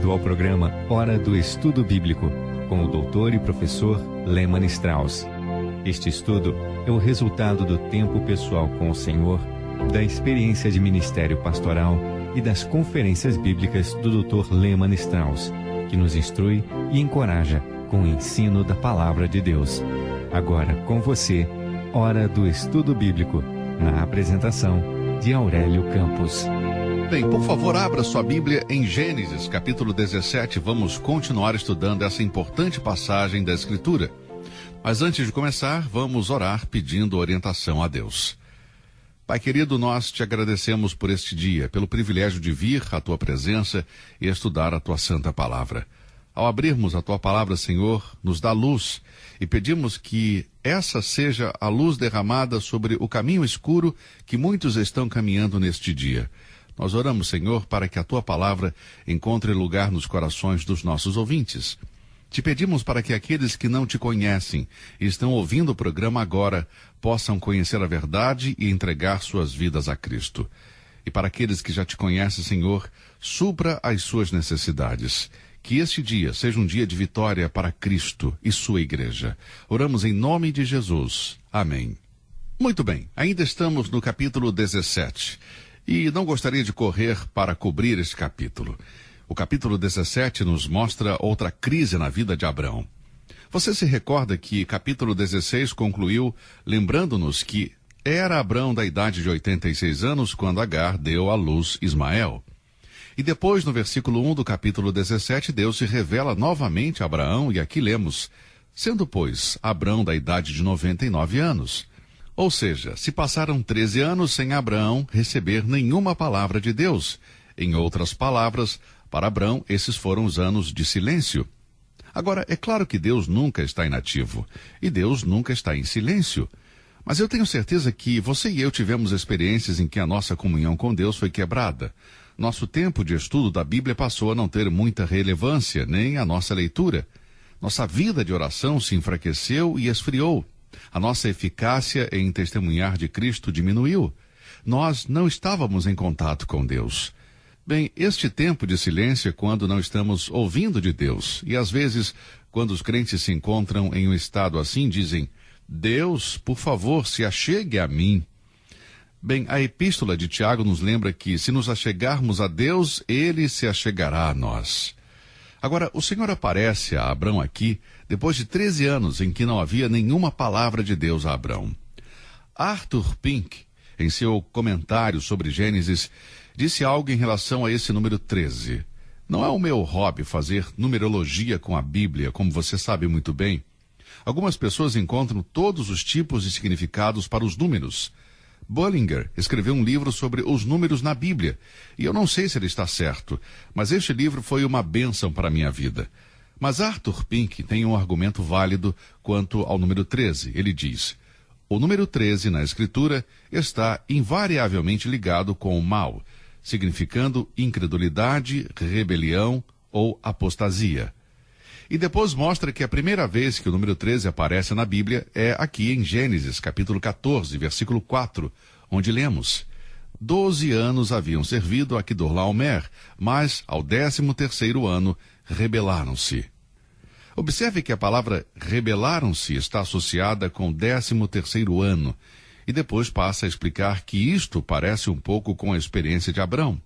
bem-vindo ao programa Hora do Estudo Bíblico, com o doutor e professor Lehmann Strauss. Este estudo é o resultado do tempo pessoal com o Senhor, da experiência de ministério pastoral e das conferências bíblicas do Dr. Lehmann Strauss, que nos instrui e encoraja com o ensino da Palavra de Deus. Agora com você, Hora do Estudo Bíblico, na apresentação de Aurélio Campos. Bem, por favor, abra sua Bíblia em Gênesis, capítulo 17. Vamos continuar estudando essa importante passagem da Escritura. Mas antes de começar, vamos orar pedindo orientação a Deus. Pai querido, nós te agradecemos por este dia, pelo privilégio de vir à tua presença e estudar a tua santa palavra. Ao abrirmos a tua palavra, Senhor, nos dá luz e pedimos que essa seja a luz derramada sobre o caminho escuro que muitos estão caminhando neste dia. Nós oramos, Senhor, para que a tua palavra encontre lugar nos corações dos nossos ouvintes. Te pedimos para que aqueles que não te conhecem e estão ouvindo o programa agora possam conhecer a verdade e entregar suas vidas a Cristo. E para aqueles que já te conhecem, Senhor, supra as suas necessidades. Que este dia seja um dia de vitória para Cristo e sua igreja. Oramos em nome de Jesus. Amém. Muito bem, ainda estamos no capítulo 17. E não gostaria de correr para cobrir este capítulo. O capítulo 17 nos mostra outra crise na vida de Abrão. Você se recorda que capítulo 16 concluiu lembrando-nos que era Abrão da idade de 86 anos quando Agar deu à luz Ismael. E depois, no versículo 1 do capítulo 17, Deus se revela novamente a Abraão e aqui lemos: sendo, pois, Abrão da idade de 99 anos. Ou seja, se passaram 13 anos sem Abraão receber nenhuma palavra de Deus. Em outras palavras, para Abrão, esses foram os anos de silêncio. Agora, é claro que Deus nunca está inativo, e Deus nunca está em silêncio. Mas eu tenho certeza que você e eu tivemos experiências em que a nossa comunhão com Deus foi quebrada. Nosso tempo de estudo da Bíblia passou a não ter muita relevância, nem a nossa leitura. Nossa vida de oração se enfraqueceu e esfriou. A nossa eficácia em testemunhar de Cristo diminuiu. Nós não estávamos em contato com Deus. Bem, este tempo de silêncio é quando não estamos ouvindo de Deus. E às vezes, quando os crentes se encontram em um estado assim, dizem: Deus, por favor, se achegue a mim. Bem, a epístola de Tiago nos lembra que se nos achegarmos a Deus, Ele se achegará a nós. Agora, o Senhor aparece a Abrão aqui, depois de 13 anos em que não havia nenhuma palavra de Deus a Abrão. Arthur Pink, em seu comentário sobre Gênesis, disse algo em relação a esse número 13. Não é o meu hobby fazer numerologia com a Bíblia, como você sabe muito bem. Algumas pessoas encontram todos os tipos de significados para os números. Bullinger escreveu um livro sobre os números na Bíblia, e eu não sei se ele está certo, mas este livro foi uma bênção para a minha vida. Mas Arthur Pink tem um argumento válido quanto ao número 13. Ele diz: o número 13 na Escritura está invariavelmente ligado com o mal, significando incredulidade, rebelião ou apostasia. E depois mostra que a primeira vez que o número 13 aparece na Bíblia é aqui em Gênesis, capítulo 14, versículo 4, onde lemos: 12 anos haviam servido a Quedorlaomer, mas ao 13º ano rebelaram-se. Observe que a palavra rebelaram-se está associada com o 13º ano, e depois passa a explicar que isto parece um pouco com a experiência de Abrão.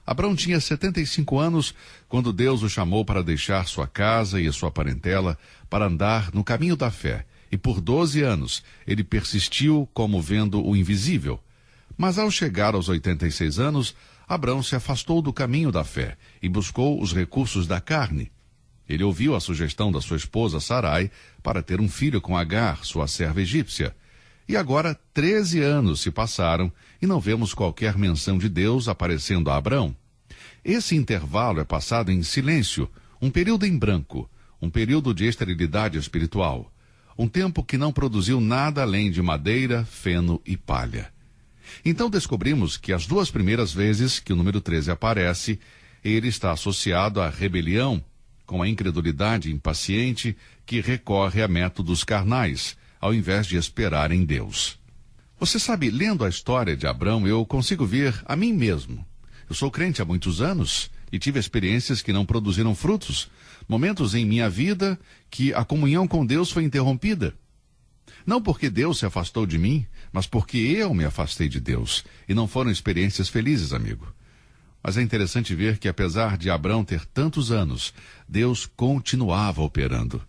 Abrão tinha 75 anos quando Deus o chamou para deixar sua casa e a sua parentela para andar no caminho da fé. E por 12 anos ele persistiu como vendo o invisível. Mas ao chegar aos 86 anos, Abrão se afastou do caminho da fé e buscou os recursos da carne. Ele ouviu a sugestão da sua esposa Sarai para ter um filho com Agar, sua serva egípcia. E agora 13 anos se passaram e não vemos qualquer menção de Deus aparecendo a Abrão. Esse intervalo é passado em silêncio, um período em branco, um período de esterilidade espiritual, um tempo que não produziu nada além de madeira, feno e palha. Então descobrimos que as duas primeiras vezes que o número 13 aparece, ele está associado à rebelião, com a incredulidade impaciente que recorre a métodos carnais, ao invés de esperar em Deus. Você sabe, lendo a história de Abrão, eu consigo ver a mim mesmo. Eu sou crente há muitos anos, E tive experiências que não produziram frutos. Momentos em minha vida que a comunhão com Deus foi interrompida. Não porque Deus se afastou de mim, mas porque eu me afastei de Deus. E não foram experiências felizes, amigo. Mas é interessante ver que, apesar de Abrão ter tantos anos, Deus continuava operando.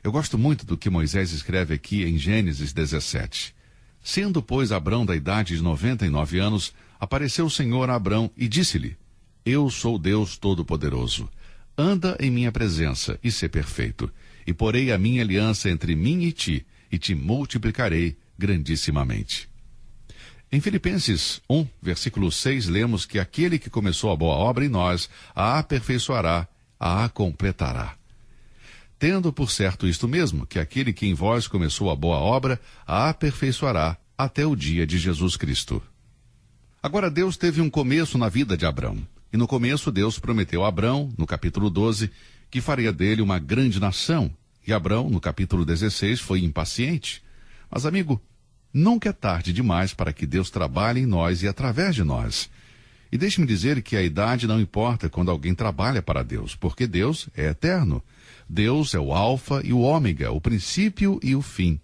Eu gosto muito do que Moisés escreve aqui em Gênesis 17. Sendo, pois, Abrão da idade de 99 anos, apareceu o Senhor a Abrão e disse-lhe: Eu sou Deus Todo-Poderoso. Anda em minha presença e sê perfeito. E porei a minha aliança entre mim e te multiplicarei grandissimamente. Em Filipenses 1, versículo 6, lemos que aquele que começou a boa obra em nós, a aperfeiçoará, a completará. Tendo por certo isto mesmo, que aquele que em vós começou a boa obra, a aperfeiçoará até o dia de Jesus Cristo. Agora Deus teve um começo na vida de Abrão. E no começo Deus prometeu a Abrão, no capítulo 12, que faria dele uma grande nação. E Abrão, no capítulo 16, foi impaciente. Mas, amigo, nunca é tarde demais para que Deus trabalhe em nós e através de nós. E deixe-me dizer que a idade não importa quando alguém trabalha para Deus, porque Deus é eterno. Deus é o alfa e o ômega, o princípio e o fim.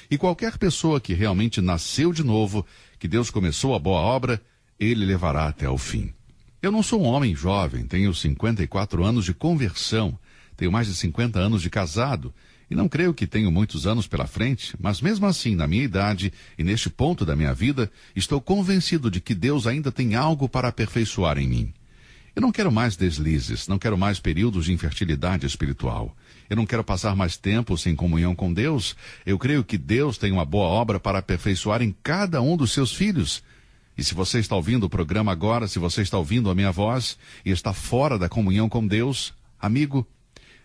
E qualquer pessoa que realmente nasceu de novo, que Deus começou a boa obra, ele levará até o fim. Eu não sou um homem jovem, tenho 54 anos de conversão, tenho mais de 50 anos de casado, e não creio que tenho muitos anos pela frente, mas mesmo assim, na minha idade e neste ponto da minha vida, estou convencido de que Deus ainda tem algo para aperfeiçoar em mim. Eu não quero mais deslizes, não quero mais períodos de infertilidade espiritual. Eu não quero passar mais tempo sem comunhão com Deus. Eu creio que Deus tem uma boa obra para aperfeiçoar em cada um dos seus filhos. E se você está ouvindo o programa agora, se você está ouvindo a minha voz e está fora da comunhão com Deus, amigo,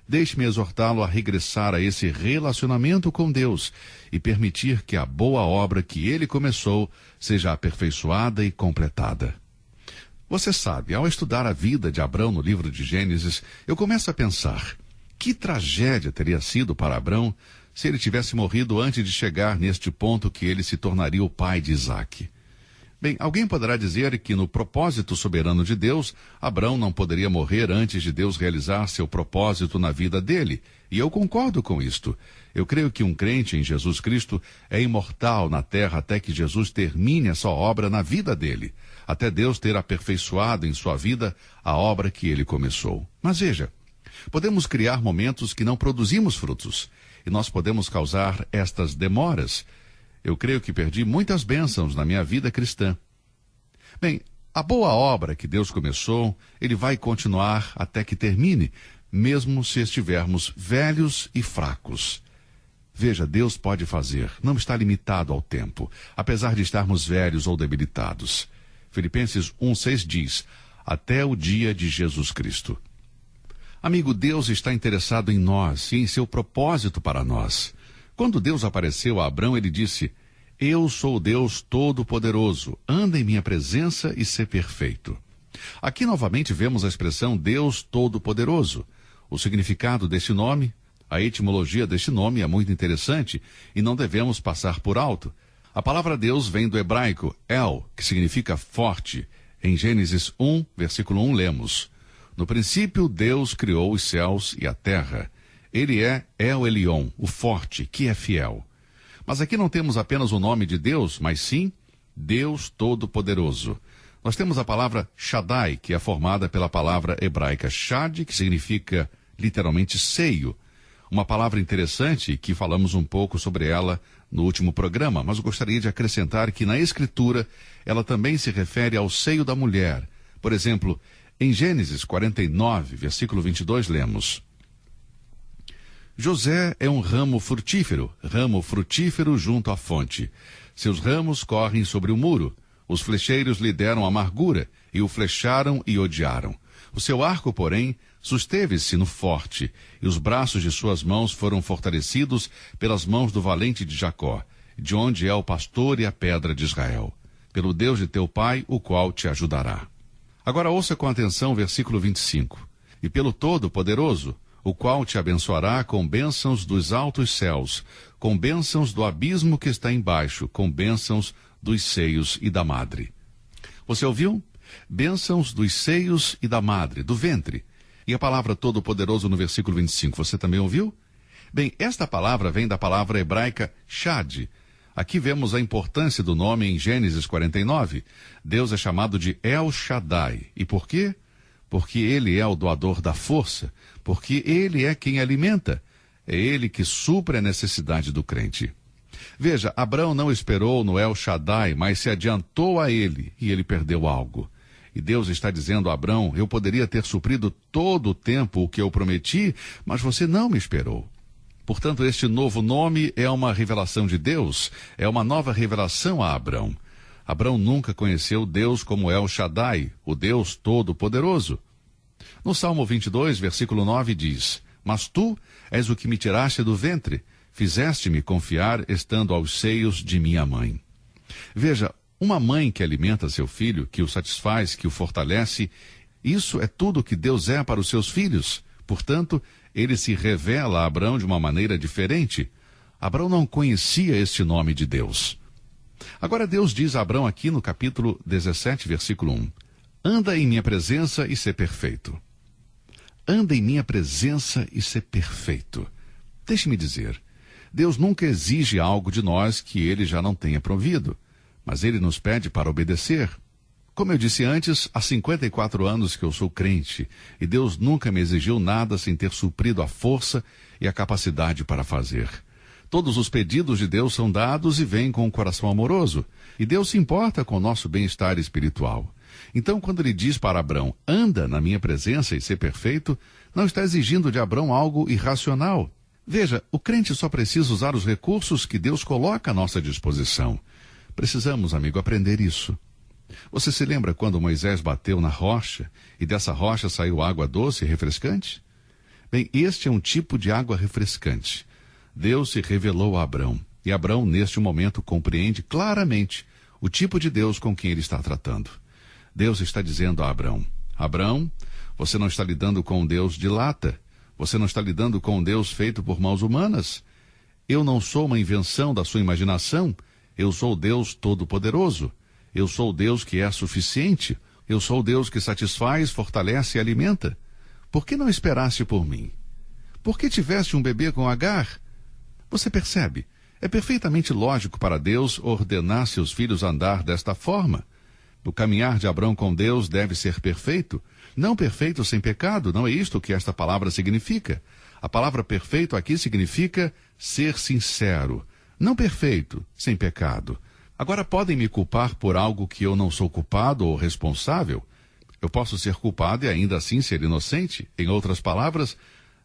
deixe-me exortá-lo a regressar a esse relacionamento com Deus e permitir que a boa obra que ele começou seja aperfeiçoada e completada. Você sabe, ao estudar a vida de Abrão no livro de Gênesis, eu começo a pensar, que tragédia teria sido para Abrão se ele tivesse morrido antes de chegar neste ponto que ele se tornaria o pai de Isaque. Bem, alguém poderá dizer que no propósito soberano de Deus, Abrão não poderia morrer antes de Deus realizar seu propósito na vida dele. E eu concordo com isto. Eu creio que um crente em Jesus Cristo é imortal na terra até que Jesus termine a sua obra na vida dele, até Deus ter aperfeiçoado em sua vida a obra que ele começou. Mas veja, podemos criar momentos que não produzimos frutos, e nós podemos causar estas demoras. Eu creio que perdi muitas bênçãos na minha vida cristã. Bem, a boa obra que Deus começou, ele vai continuar até que termine, mesmo se estivermos velhos e fracos. Veja, Deus pode fazer, não está limitado ao tempo, apesar de estarmos velhos ou debilitados. Filipenses 1,6 diz, até o dia de Jesus Cristo. Amigo, Deus está interessado em nós e em seu propósito para nós. Quando Deus apareceu a Abrão, ele disse, eu sou o Deus Todo-Poderoso, anda em minha presença e sê perfeito. Aqui novamente vemos a expressão Deus Todo-Poderoso. O significado deste nome, a etimologia deste nome é muito interessante e não devemos passar por alto. A palavra Deus vem do hebraico El, que significa forte. Em Gênesis 1, versículo 1, lemos, no princípio Deus criou os céus e a terra. Ele é El Elyon, o forte, que é fiel. Mas aqui não temos apenas o nome de Deus, mas sim Deus Todo-Poderoso. Nós temos a palavra Shaddai, que é formada pela palavra hebraica Shad, que significa literalmente seio. Uma palavra interessante que falamos um pouco sobre ela no último programa, mas eu gostaria de acrescentar que na Escritura ela também se refere ao seio da mulher. Por exemplo, em Gênesis 49, versículo 22, lemos, José é um ramo frutífero junto à fonte. Seus ramos correm sobre o muro. Os flecheiros lhe deram amargura, e o flecharam e odiaram. O seu arco, porém, susteve-se no forte, e os braços de suas mãos foram fortalecidos pelas mãos do valente de Jacó, de onde é o pastor e a pedra de Israel, pelo Deus de teu pai, o qual te ajudará. Agora ouça com atenção o versículo 25. E pelo Todo-Poderoso, o qual te abençoará com bênçãos dos altos céus, com bênçãos do abismo que está embaixo, com bênçãos dos seios e da madre. Você ouviu? Bênçãos dos seios e da madre, do ventre. E a palavra Todo-Poderoso no versículo 25, você também ouviu? Bem, esta palavra vem da palavra hebraica Shad. Aqui vemos a importância do nome em Gênesis 49. Deus é chamado de El Shaddai. E por quê? Porque ele é o doador da força, porque ele é quem alimenta. É ele que supre a necessidade do crente. Veja, Abrão não esperou no El Shaddai, mas se adiantou a ele, e ele perdeu algo. E Deus está dizendo a Abrão, eu poderia ter suprido todo o tempo o que eu prometi, mas você não me esperou. Portanto, este novo nome é uma revelação de Deus, é uma nova revelação a Abrão. Abrão nunca conheceu Deus como El Shaddai, o Deus Todo-Poderoso. No Salmo 22, versículo 9 diz, mas tu és o que me tiraste do ventre, fizeste-me confiar estando aos seios de minha mãe. Veja, uma mãe que alimenta seu filho, que o satisfaz, que o fortalece, isso é tudo que Deus é para os seus filhos. Portanto, ele se revela a Abrão de uma maneira diferente. Abrão não conhecia este nome de Deus. Agora Deus diz a Abrão aqui no capítulo 17, versículo 1, anda em minha presença e ser perfeito. Anda em minha presença e ser perfeito. Deixe-me dizer, Deus nunca exige algo de nós que ele já não tenha provido. Mas ele nos pede para obedecer. Como eu disse antes, há 54 anos que eu sou crente, e Deus nunca me exigiu nada sem ter suprido a força e a capacidade para fazer. Todos os pedidos de Deus são dados e vêm com um coração amoroso, e Deus se importa com o nosso bem-estar espiritual. Então, quando ele diz para Abrão, anda na minha presença e ser perfeito, não está exigindo de Abrão algo irracional. Veja, o crente só precisa usar os recursos que Deus coloca à nossa disposição. Precisamos, amigo, aprender isso. Você se lembra quando Moisés bateu na rocha e dessa rocha saiu água doce e refrescante? Bem, este é um tipo de água refrescante. Deus se revelou a Abrão e Abrão, neste momento, compreende claramente o tipo de Deus com quem ele está tratando. Deus está dizendo a Abrão, Abrão, você não está lidando com um Deus de lata, você não está lidando com um Deus feito por mãos humanas. Eu não sou uma invenção da sua imaginação. Eu sou o Deus Todo-Poderoso. Eu sou o Deus que é suficiente. Eu sou o Deus que satisfaz, fortalece e alimenta. Por que não esperaste por mim? Por que tiveste um bebê com Agar? Você percebe? É perfeitamente lógico para Deus ordenar seus filhos a andar desta forma. O caminhar de Abrão com Deus deve ser perfeito. Não perfeito sem pecado, não é isto que esta palavra significa. A palavra perfeito aqui significa ser sincero. Não perfeito, sem pecado. Agora, podem me culpar por algo que eu não sou culpado ou responsável? Eu posso ser culpado e ainda assim ser inocente? Em outras palavras,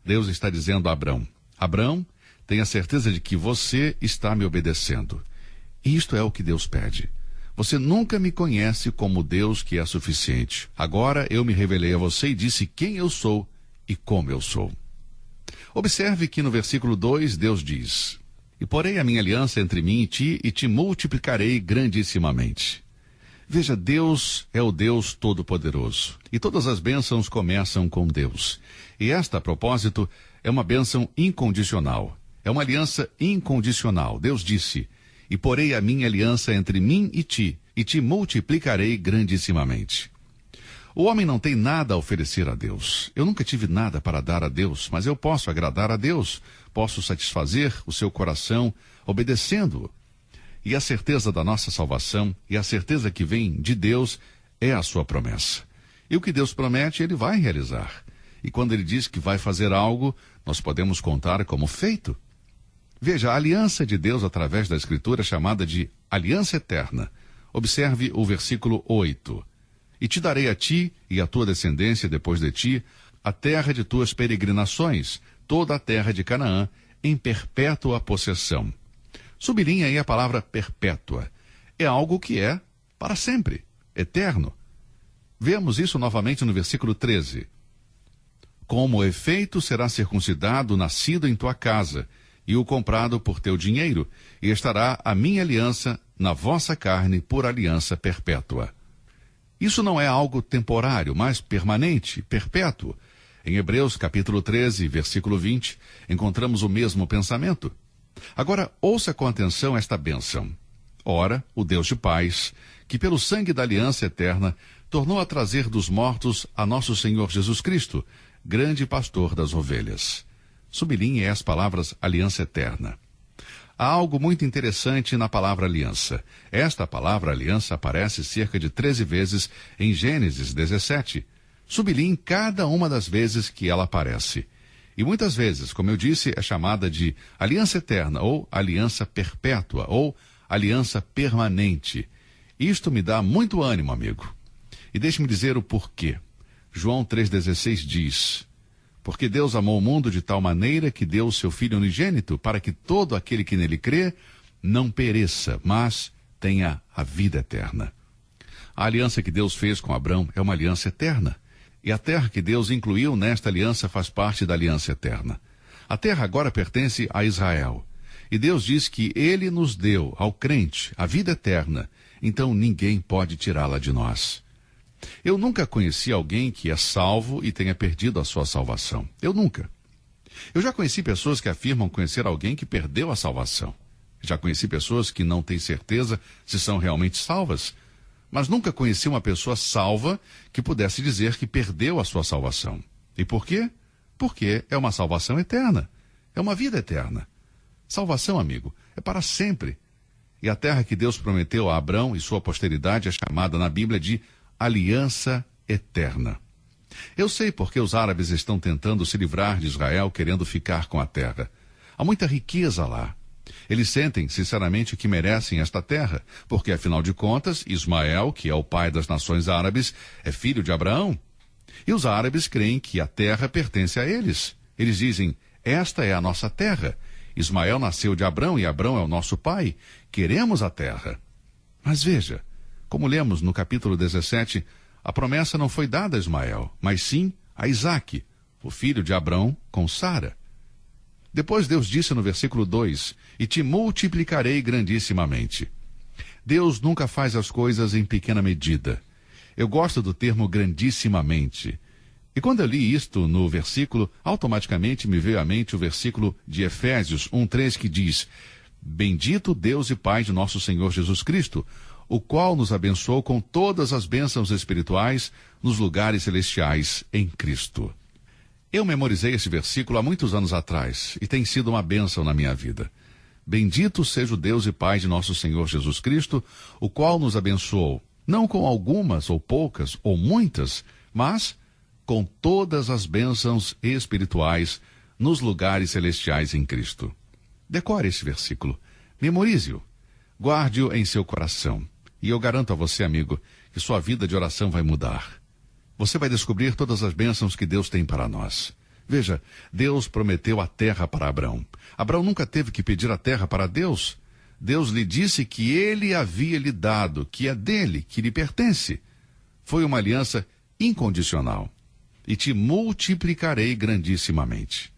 Deus está dizendo a Abrão, Abrão, tenha certeza de que você está me obedecendo. E isto é o que Deus pede. Você nunca me conhece como Deus que é suficiente. Agora eu me revelei a você e disse quem eu sou e como eu sou. Observe que no versículo 2 Deus diz, e porei a minha aliança entre mim e te multiplicarei grandissimamente. Veja, Deus é o Deus Todo-Poderoso. E todas as bênçãos começam com Deus. E esta, a propósito, é uma bênção incondicional. É uma aliança incondicional. Deus disse, e porei a minha aliança entre mim e te multiplicarei grandissimamente. O homem não tem nada a oferecer a Deus. Eu nunca tive nada para dar a Deus, mas eu posso agradar a Deus, posso satisfazer o seu coração obedecendo-o. E a certeza da nossa salvação e a certeza que vem de Deus é a sua promessa. E o que Deus promete, ele vai realizar. E quando ele diz que vai fazer algo, nós podemos contar como feito. Veja, a aliança de Deus através da Escritura é chamada de aliança eterna. Observe o versículo 8. E te darei a ti e a tua descendência depois de ti a terra de tuas peregrinações, toda a terra de Canaã, em perpétua possessão. Sublinha aí a palavra perpétua. É algo que é para sempre, eterno. Vemos isso novamente no versículo 13. Como efeito será circuncidado o nascido em tua casa, e o comprado por teu dinheiro, e estará a minha aliança na vossa carne por aliança perpétua. Isso não é algo temporário, mas permanente, perpétuo. Em Hebreus capítulo 13, versículo 20, encontramos o mesmo pensamento. Agora, ouça com atenção esta bênção. Ora, o Deus de paz, que pelo sangue da aliança eterna tornou a trazer dos mortos a nosso Senhor Jesus Cristo, grande pastor das ovelhas. Sublinhe as palavras aliança eterna. Há algo muito interessante na palavra aliança. Esta palavra aliança aparece cerca de 13 vezes em Gênesis 17. Sublinhe cada uma das vezes que ela aparece. E muitas vezes, como eu disse, é chamada de aliança eterna, ou aliança perpétua, ou aliança permanente. Isto me dá muito ânimo, amigo. E deixe-me dizer o porquê. João 3,16 diz: porque Deus amou o mundo de tal maneira que deu o seu Filho unigênito, para que todo aquele que nele crê não pereça, mas tenha a vida eterna. A aliança que Deus fez com Abrão é uma aliança eterna. E a terra que Deus incluiu nesta aliança faz parte da aliança eterna. A terra agora pertence a Israel. E Deus diz que Ele nos deu, ao crente, a vida eterna. Então ninguém pode tirá-la de nós. Eu nunca conheci alguém que é salvo e tenha perdido a sua salvação. Eu nunca. Eu já conheci pessoas que afirmam conhecer alguém que perdeu a salvação. Já conheci pessoas que não têm certeza se são realmente salvas. Mas nunca conheci uma pessoa salva que pudesse dizer que perdeu a sua salvação. E por quê? Porque é uma salvação eterna. É uma vida eterna. Salvação, amigo, é para sempre. E a terra que Deus prometeu a Abrão e sua posteridade é chamada na Bíblia de aliança eterna. Eu sei porque os árabes estão tentando se livrar de Israel, querendo ficar com a terra. Há muita riqueza lá. Eles sentem, sinceramente, que merecem esta terra, porque, afinal de contas, Ismael, que é o pai das nações árabes, é filho de Abraão. E os árabes creem que a terra pertence a eles. Eles dizem, esta é a nossa terra. Ismael nasceu de Abrão e Abrão é o nosso pai. Queremos a terra. Mas veja, como lemos no capítulo 17, a promessa não foi dada a Ismael, mas sim a Isaque, o filho de Abrão com Sara. Depois Deus disse no versículo 2, e te multiplicarei grandissimamente. Deus nunca faz as coisas em pequena medida. Eu gosto do termo grandissimamente. E quando eu li isto no versículo, automaticamente me veio à mente o versículo de Efésios 1:3 que diz, bendito Deus e Pai de nosso Senhor Jesus Cristo, o qual nos abençoou com todas as bênçãos espirituais nos lugares celestiais em Cristo. Eu memorizei esse versículo há muitos anos atrás e tem sido uma bênção na minha vida. Bendito seja o Deus e Pai de nosso Senhor Jesus Cristo, o qual nos abençoou, não com algumas ou poucas ou muitas, mas com todas as bênçãos espirituais nos lugares celestiais em Cristo. Decore esse versículo, memorize-o, guarde-o em seu coração. E eu garanto a você, amigo, que sua vida de oração vai mudar. Você vai descobrir todas as bênçãos que Deus tem para nós. Veja, Deus prometeu a terra para Abrão. Abrão nunca teve que pedir a terra para Deus. Deus lhe disse que ele havia lhe dado, que é dele, que lhe pertence. Foi uma aliança incondicional. E te multiplicarei grandissimamente.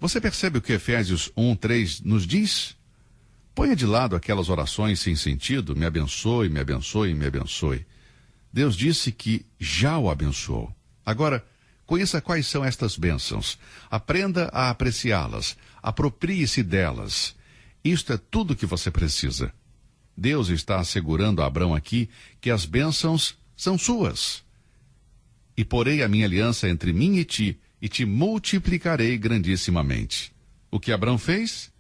Você percebe o que Efésios 1:3 nos diz? Ponha de lado aquelas orações sem sentido, me abençoe, me abençoe, me abençoe. Deus disse que já o abençoou. Agora, conheça quais são estas bênçãos. Aprenda a apreciá-las. Aproprie-se delas. Isto é tudo que você precisa. Deus está assegurando a Abrão aqui que as bênçãos são suas. E porei a minha aliança entre mim e te multiplicarei grandissimamente. O que Abrão fez?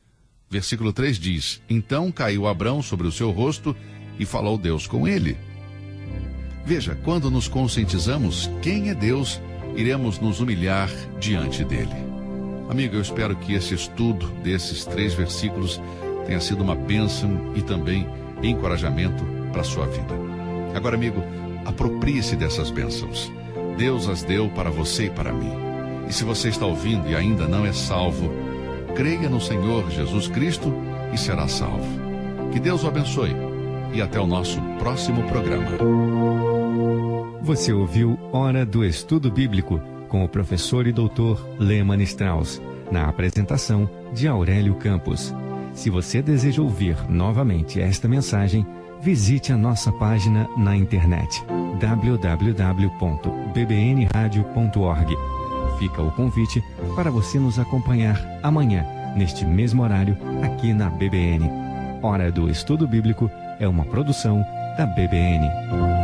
Versículo 3 diz, então caiu Abrão sobre o seu rosto e falou Deus com ele. Veja, quando nos conscientizamos quem é Deus, iremos nos humilhar diante dele. Amigo, eu espero que esse estudo desses 3 versículos tenha sido uma bênção e também encorajamento para a sua vida. Agora, amigo, aproprie-se dessas bênçãos. Deus as deu para você e para mim. E se você está ouvindo e ainda não é salvo, creia no Senhor Jesus Cristo e será salvo. Que Deus o abençoe e até o nosso próximo programa. Você ouviu Hora do Estudo Bíblico com o professor e doutor Lehmann Strauss, na apresentação de Aurélio Campos. Se você deseja ouvir novamente esta mensagem, visite a nossa página na internet www.bbnradio.org. Fica o convite para você nos acompanhar amanhã, neste mesmo horário, aqui na BBN. Hora do Estudo Bíblico é uma produção da BBN.